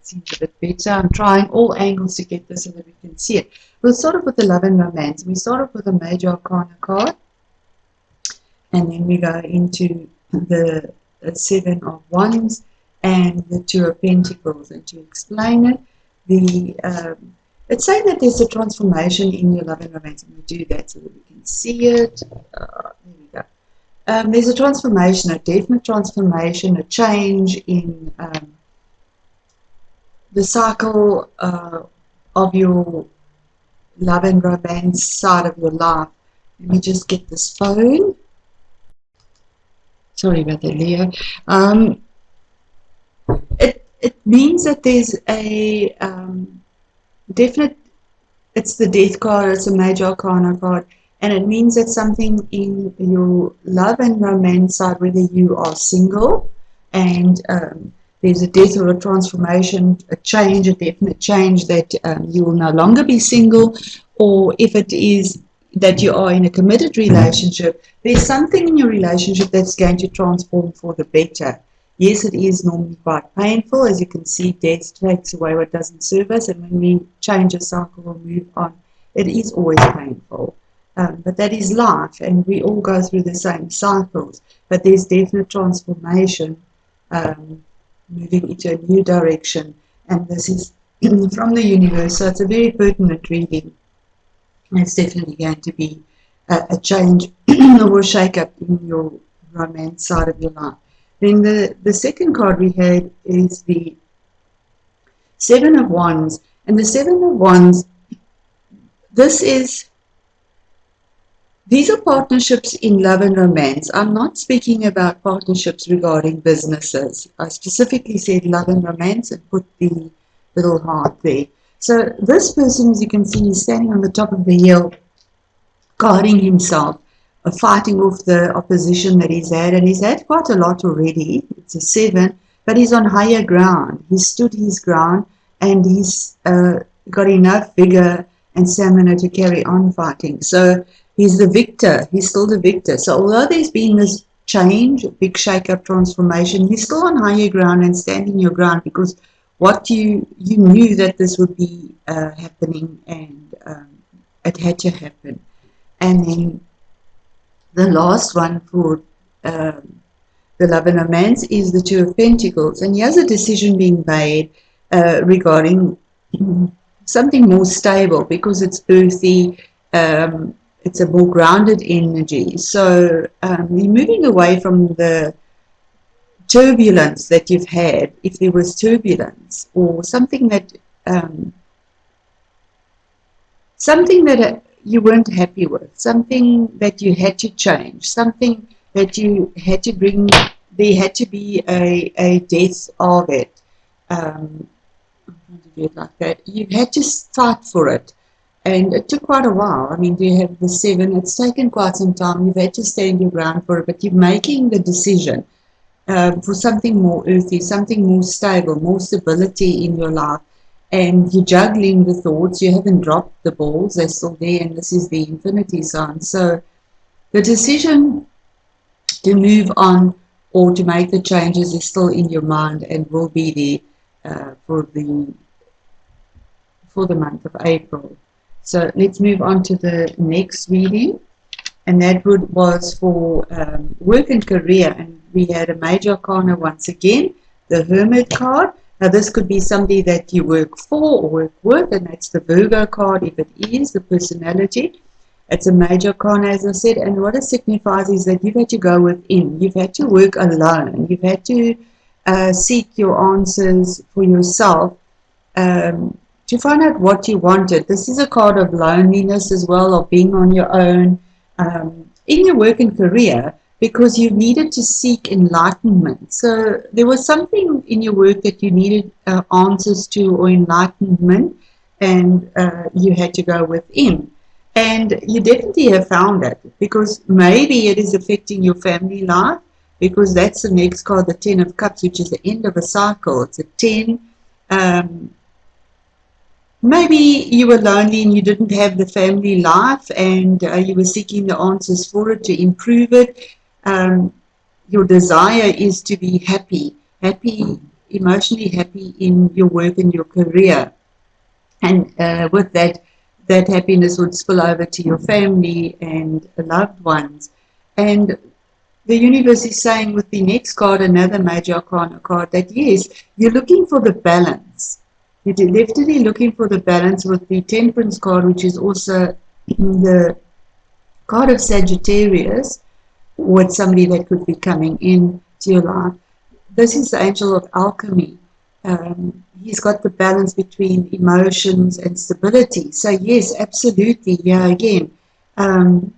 it seems a bit better. I'm trying all angles to get this so that we can see it. We'll start off with the love and romance. We start off with the Major Arcana card, and then we go into the Seven of Wands and the Two of Pentacles. And to explain it, it's saying that there's a transformation in your love and romance. And we do that so that we can see it. There we go. There's a transformation, a definite transformation, a change in the cycle of your love and romance side of your life. Let me just get this phone. Sorry about that, Leo. It means that there's a definite, it's the Death card, it's a Major Arcana card, and it means that something in your love and romance side, whether you are single and there's a death or a transformation, a change, a definite change that you will no longer be single, or if it is that you are in a committed relationship, there's something in your relationship that's going to transform for the better. Yes, it is normally quite painful. As you can see, death takes away what doesn't serve us, and when we change a cycle or move on, it is always painful. But that is life, and we all go through the same cycles. But there's definite transformation, moving into a new direction, and this is from the universe, so it's a very pertinent reading. It's definitely going to be a change or a shake-up in your romance side of your life. Then the second card we had is the Seven of Wands. And the Seven of Wands, these are partnerships in love and romance. I'm not speaking about partnerships regarding businesses. I specifically said love and romance and put the little heart there. So this person, as you can see, is standing on the top of the hill, guarding himself, fighting off the opposition that he's had, and he's had quite a lot already. It's a 7, but he's on higher ground. He's stood his ground, and he's got enough vigor and stamina to carry on fighting. So he's the victor. He's still the victor. So although there's been this change, big shake-up, transformation, you're still on higher ground and standing your ground, because what you knew that this would be happening, and it had to happen. And then the last one for the love and romance is the Two of Pentacles. And here's a decision being made regarding something more stable, because it's earthy, it's a more grounded energy. So you're moving away from the turbulence that you've had, if there was turbulence, or something that you weren't happy with, something that you had to change, something that you had to bring. There had to be a death of it. I'm going to do it like that. You had to fight for it, and it took quite a while. I mean, you have the 7. It's taken quite some time. You've had to stand your ground for it, but you're making the decision for something more earthy, something more stable, more stability in your life. And you're juggling the thoughts. You haven't dropped the balls. They're still there, and this is the infinity sign. So the decision to move on or to make the changes is still in your mind and will be there for the month of April. So let's move on to the next reading, and that was for work and career. And we had a Major Arcana once again, the Hermit card. Now this could be somebody that you work for or work with, and that's the Virgo card if it is the personality. It's a Major Arcana, as I said, and what it signifies is that you've had to go within. You've had to work alone. You've had to seek your answers for yourself to find out what you wanted. This is a card of loneliness as well, of being on your own in your work and career, because you needed to seek enlightenment. So there was something in your work that you needed answers to or enlightenment, and you had to go within. And you definitely have found that, because maybe it is affecting your family life, because that's the next card, the 10 of Cups, which is the end of a cycle. It's a 10. Maybe you were lonely and you didn't have the family life, and you were seeking the answers for it to improve it. Your desire is to be happy emotionally happy in your work and your career. And with that, that happiness would spill over to your family and loved ones. And the universe is saying with the next card, another major arcana card, that yes, you're looking for the balance. You're definitely looking for the balance with the Temperance card, which is also the card of Sagittarius, with somebody that could be coming in to your life. This is the angel of alchemy. He's got the balance between emotions and stability. So yes, absolutely. Yeah, again, um,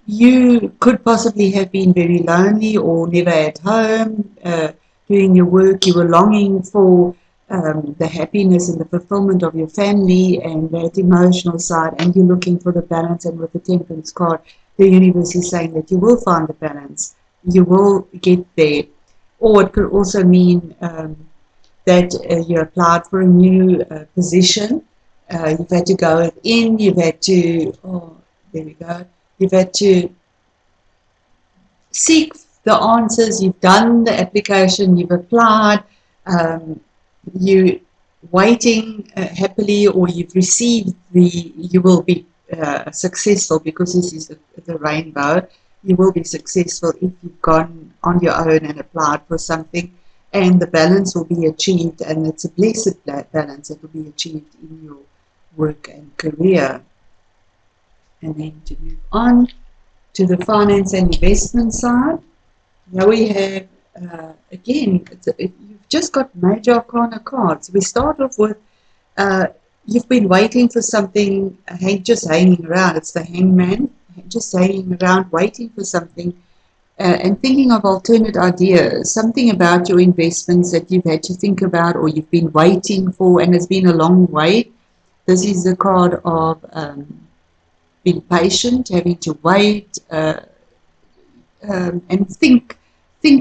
you could possibly have been very lonely or never at home. Doing your work, you were longing for the happiness and the fulfillment of your family and that emotional side, and you're looking for the balance. And with the Temperance card, the universe is saying that you will find the balance. You will get there. Or it could also mean that you applied for a new position. You've had to go in, you've had to, oh, there we go, you've had to seek the answers, you've done the application, you've applied, you waiting happily, or you've received you will be successful, because this is the rainbow. You will be successful if you've gone on your own and applied for something, and the balance will be achieved, and it's a blessed balance that will be achieved in your work and career. And then to move on to the finance and investment side, now we have, again, you've just got major arcana cards. We start off with, you've been waiting for something, just hanging around. It's the hangman, just hanging around, waiting for something, and thinking of alternate ideas, something about your investments that you've had to think about, or you've been waiting for, and it's been a long wait. This is the card of being patient, having to wait, and think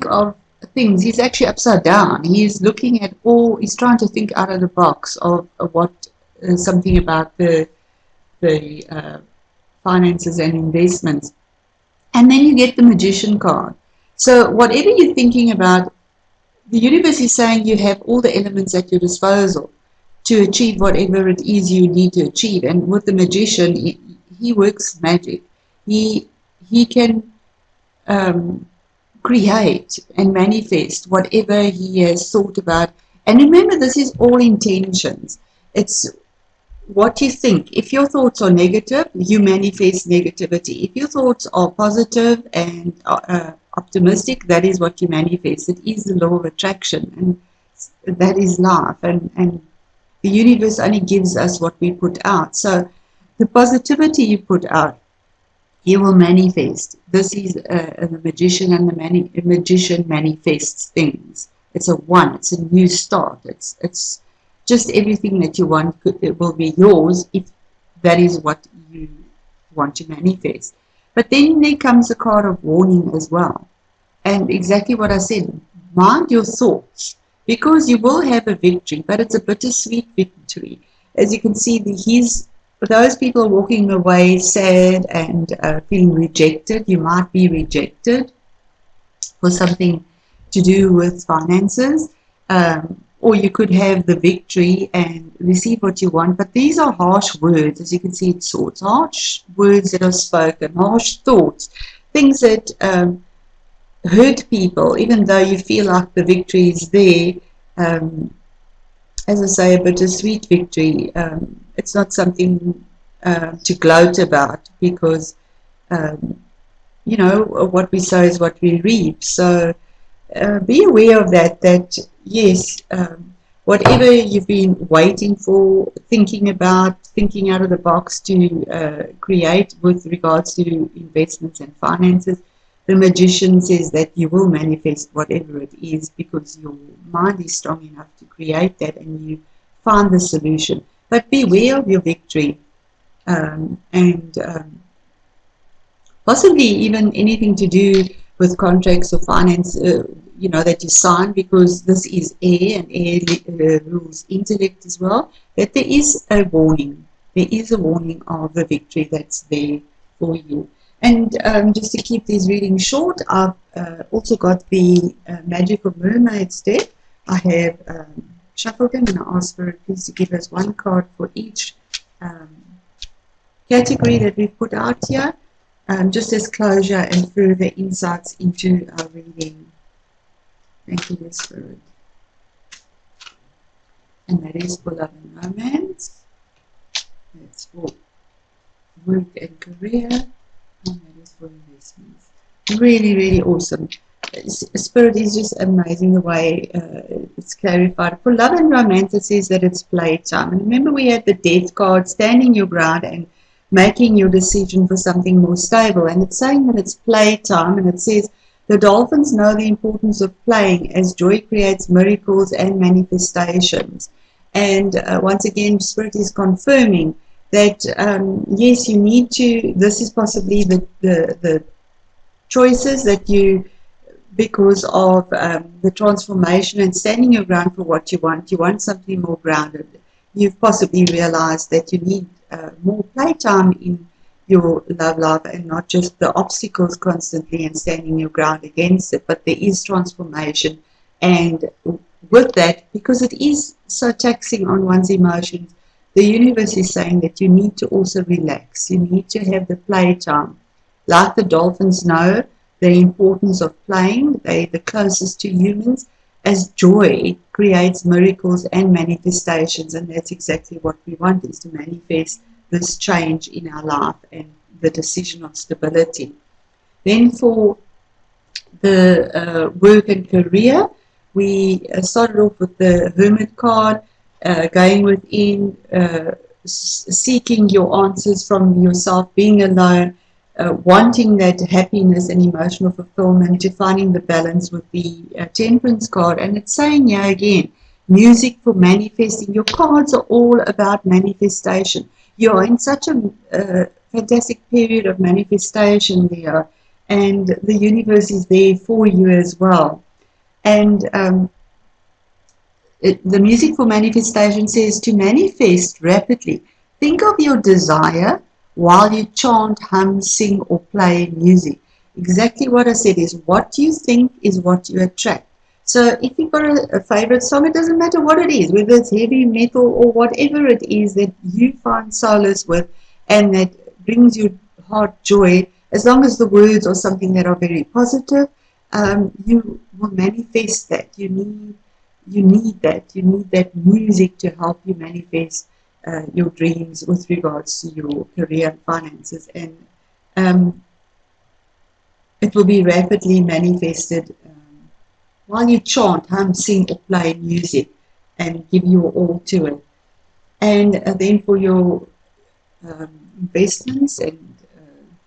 of things. He's actually upside down. He's looking at all. He's trying to think out of the box of what something about the finances and investments. And then you get the Magician card. So whatever you're thinking about, the universe is saying you have all the elements at your disposal to achieve whatever it is you need to achieve. And with the Magician, he works magic. He can create and manifest whatever he has thought about. And remember, this is all intentions. It's what you think. If your thoughts are negative, you manifest negativity. If your thoughts are positive and optimistic, that is what you manifest. It is the law of attraction, and that is life. And the universe only gives us what we put out. So the positivity you put out, you will manifest. This is the Magician, and the Magician manifests things. It's a one. It's a new start. It's just everything that you want it will be yours if that is what you want to manifest. But then there comes a card of warning as well. And exactly what I said, mind your thoughts, because you will have a victory, but it's a bittersweet victory. As you can see, for those people walking away sad and feeling rejected, you might be rejected for something to do with finances. Or you could have the victory and receive what you want. But these are harsh words, as you can see, it's swords, harsh words that are spoken, harsh thoughts, things that hurt people, even though you feel like the victory is there. As I say, a bittersweet victory. It's not something to gloat about, because what we sow is what we reap. So be aware of that yes, whatever you've been waiting for, thinking about, thinking out of the box to create with regards to investments and finances, the Magician says that you will manifest whatever it is, because your mind is strong enough to create that, and you find the solution. But beware of your victory, and possibly even anything to do with contracts or finance, that you sign, because this is air, and air rules intellect as well, that there is a warning. There is a warning of the victory that's there for you. And just to keep these readings short, I've also got the Magical Mermaids deck. I have shuffled them and I asked for it please to give us one card for each category that we've put out here, just as closure and further insights into our reading. Thank you, Spirit. And that is for love and romance. That's for work and career. And that is for investments. Really, really awesome. Spirit is just amazing the way it's clarified. For love and romance, it says that it's playtime. And remember, we had the death card, standing your ground and making your decision for something more stable. And it's saying that it's playtime, and it says the dolphins know the importance of playing as joy creates miracles and manifestations. And once again, Spirit is confirming that yes, you need to, this is possibly the choices that you, because of the transformation and standing your ground for what you want something more grounded. You've possibly realized that you need more playtime in your love life and not just the obstacles constantly and standing your ground against it, but there is transformation. And with that, because it is so taxing on one's emotions, the universe is saying that you need to also relax. You need to have the playtime. Like the dolphins know the importance of playing, they're the closest to humans, as joy creates miracles and manifestations, and that's exactly what we want, is to manifest this change in our life and the decision of stability. Then for the work and career, we started off with the Hermit card, going within, seeking your answers from yourself, being alone, wanting that happiness and emotional fulfillment, to finding the balance with the Temperance card. And it's saying here again, music for manifesting. Your cards are all about manifestation. You're in such a fantastic period of manifestation there, and the universe is there for you as well. And the music for manifestation says to manifest rapidly. Think of your desire while you chant, hum, sing, or play music. Exactly what I said is what you think is what you attract. So if you've got a favorite song, it doesn't matter what it is, whether it's heavy metal or whatever it is that you find solace with and that brings you heart joy, as long as the words are something that are very positive, you will manifest that. You need that music to help you manifest your dreams with regards to your career and finances, and it will be rapidly manifested while you chant, hum, sing, or play music and give your all to it. And then for your investments and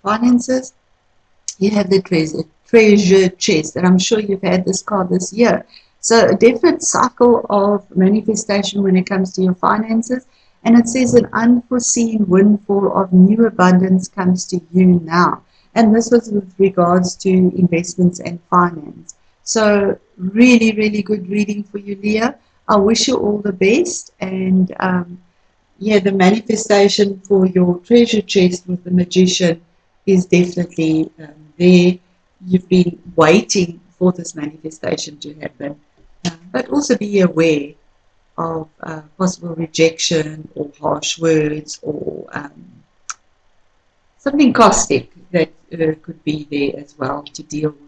finances, you have the treasure chest, and I'm sure you've had this card this year. So a definite cycle of manifestation when it comes to your finances. And it says an unforeseen windfall of new abundance comes to you now. And this was with regards to investments and finance. So really, really good reading for you, Leah. I wish you all the best. And yeah, the manifestation for your treasure chest with the Magician is definitely there. You've been waiting for this manifestation to happen. But also be aware of possible rejection or harsh words or something caustic that could be there as well to deal with.